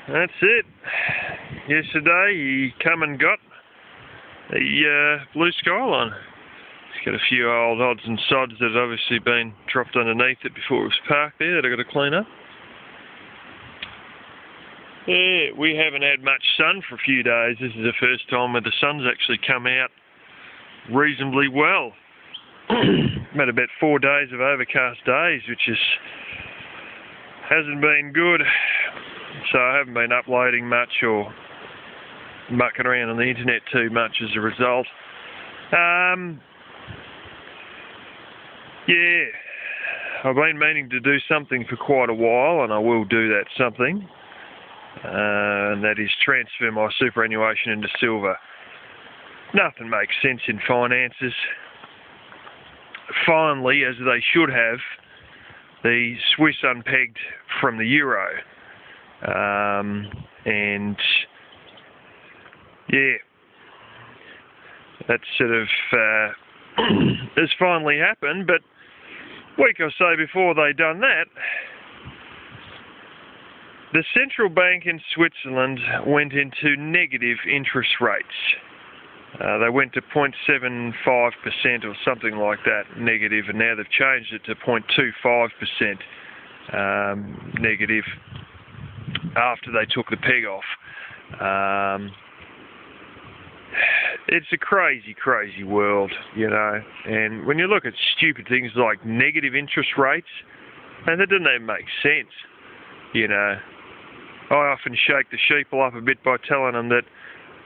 That's it. Yesterday he come and got the blue skyline. He's got a few old odds and sods that have obviously been dropped underneath it before it was parked there that I've got to clean up. Yeah, we haven't had much sun for a few days. This is the first time where the sun's actually come out reasonably well. Had about 4 days of overcast days, which hasn't been good. So I haven't been uploading much or mucking around on the internet too much as a result. Yeah, I've been meaning to do something for quite a while, and I will do that something. And that is transfer my superannuation into silver. Nothing makes sense in finances. Finally, as they should have, the Swiss unpegged from the euro. And yeah, that sort of has finally happened, but a week or so before they done that, the central bank in Switzerland went into negative interest rates. They went to 0.75% or something like that, negative, and now they've changed it to 0.25% negative after they took the peg off. It's a crazy, crazy world, you know, and when you look at stupid things like negative interest rates, and that doesn't even make sense, you know. I often shake the sheeple up a bit by telling them that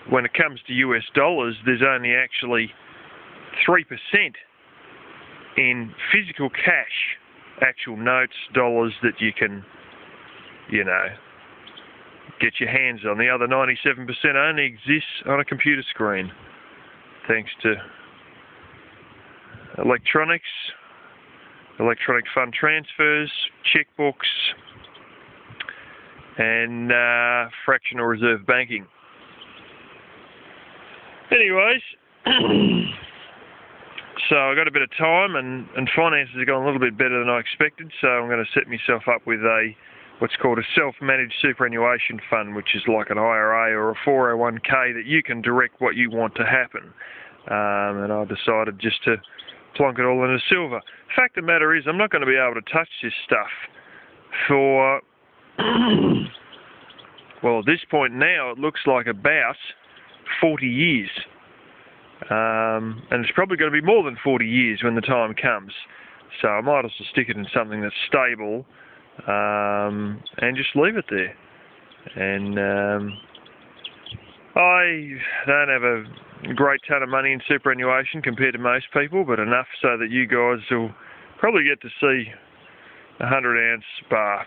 when it comes to US dollars, there's only actually 3% in physical cash, actual notes, dollars that you can, you know, get your hands on. The other 97% only exists on a computer screen, thanks to electronics, electronic fund transfers, checkbooks, and fractional reserve banking. Anyways, so I got a bit of time, and finances have gone a little bit better than I expected, so I'm going to set myself up with what's called a self-managed superannuation fund, which is like an IRA or a 401k that you can direct what you want to happen. And I decided just to plonk it all into silver. Fact of the matter is, I'm not going to be able to touch this stuff for, well, at this point now, it looks like about 40 years. And it's probably going to be more than 40 years when the time comes. So I might as well stick it in something that's stable, and just leave it there. And I don't have a great ton of money in superannuation compared to most people, but enough so that you guys will probably get to see a 100-ounce bar.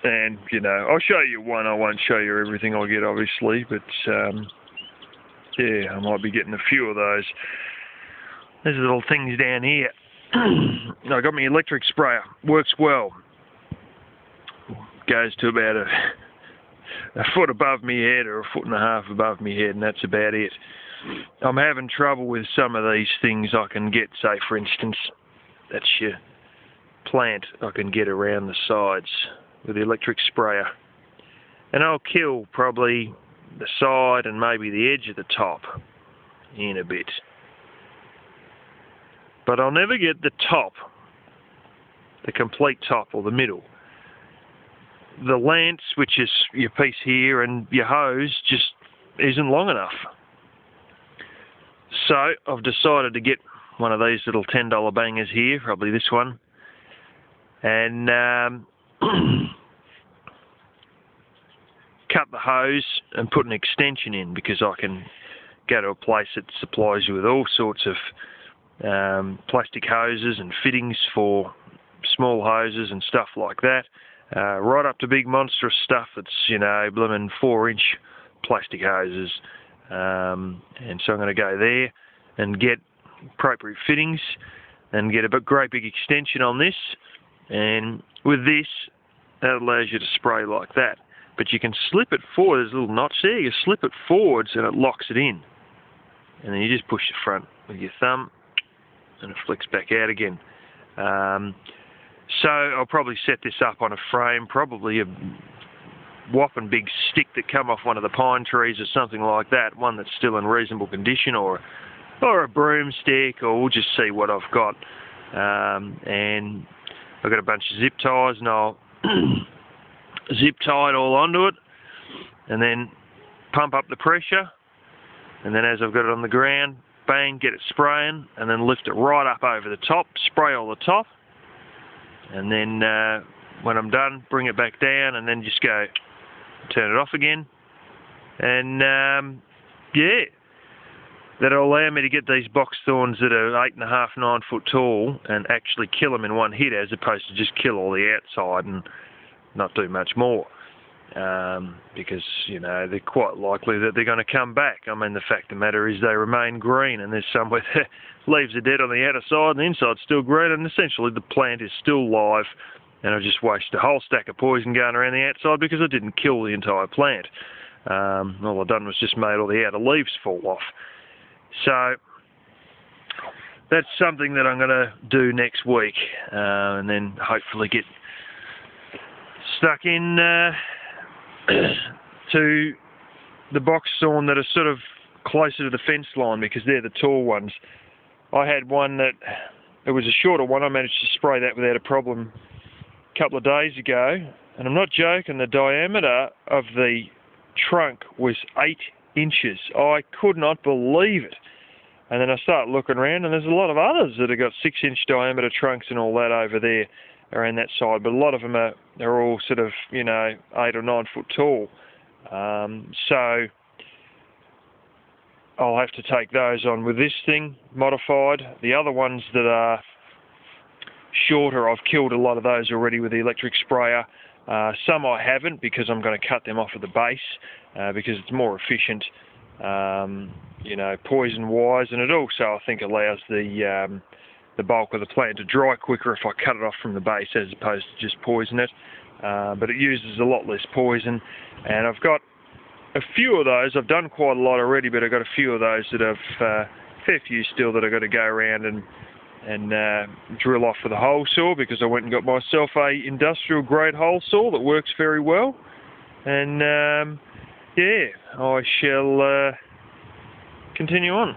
And, you know, I'll show you one. I won't show you everything I get, obviously, but yeah, I might be getting a few of those. There's little things down here. I got my electric sprayer. Works well. Goes to about a foot above my head or a foot and a half above my head, and that's about it. I'm having trouble with some of these things I can get. Say, for instance, that's your plant I can get around the sides with the electric sprayer. And I'll kill probably the side and maybe the edge of the top in a bit. But I'll never get the top, the complete top or the middle. The lance, which is your piece here, and your hose just isn't long enough. So I've decided to get one of these little $10 bangers here, probably this one, and cut the hose and put an extension in, because I can go to a place that supplies you with all sorts of plastic hoses and fittings for small hoses and stuff like that, right up to big monstrous stuff that's, you know, blooming 4-inch plastic hoses. And so I'm going to go there and get appropriate fittings and get a great big extension on this. And with this, that allows you to spray like that. But you can slip it forward. There's a little notch there. You slip it forwards and it locks it in. And then you just push the front with your thumb and it flicks back out again. So I'll probably set this up on a frame, probably whopping big stick that come off one of the pine trees or something like that, one that's still in reasonable condition, or a broomstick, or we'll just see what I've got. And I've got a bunch of zip ties, and I'll zip tie it all onto it, and then pump up the pressure, and then as I've got it on the ground, bang, get it spraying, and then lift it right up over the top, spray all the top, and then when I'm done, bring it back down, and then just go turn it off again. And yeah, that'll allow me to get these box thorns that are 8.5, 9 foot tall and actually kill them in one hit, as opposed to just kill all the outside and not do much more. Because, you know, they're quite likely that they're going to come back. I mean, the fact of the matter is they remain green, and there's somewhere the leaves are dead on the outer side and the inside's still green, and essentially the plant is still live, and I just wasted a whole stack of poison going around the outside because I didn't kill the entire plant. All I've done was just made all the outer leaves fall off. So that's something that I'm going to do next week, and then hopefully get stuck in to the box thorn that are sort of closer to the fence line, because they're the tall ones. I had one that, it was a shorter one, I managed to spray that without a problem a couple of days ago, and I'm not joking, the diameter of the trunk was 8 inches. I could not believe it. And then I start looking around, and there's a lot of others that have got 6-inch diameter trunks and all that over there around that side, but a lot of them they're all sort of, you know, 8 or 9 foot tall. So I'll have to take those on with this thing modified. The other ones that are shorter, I've killed a lot of those already with the electric sprayer. Some I haven't, because I'm going to cut them off at the base, because it's more efficient, you know, poison-wise, and it also, I think, allows the bulk of the plant to dry quicker if I cut it off from the base as opposed to just poison it. But it uses a lot less poison, and I've got a few of those. I've done quite a lot already, but I've got a few of those that have fair few still that I've got to go around and drill off with a hole saw, because I went and got myself a industrial grade hole saw that works very well. And yeah, I shall continue on.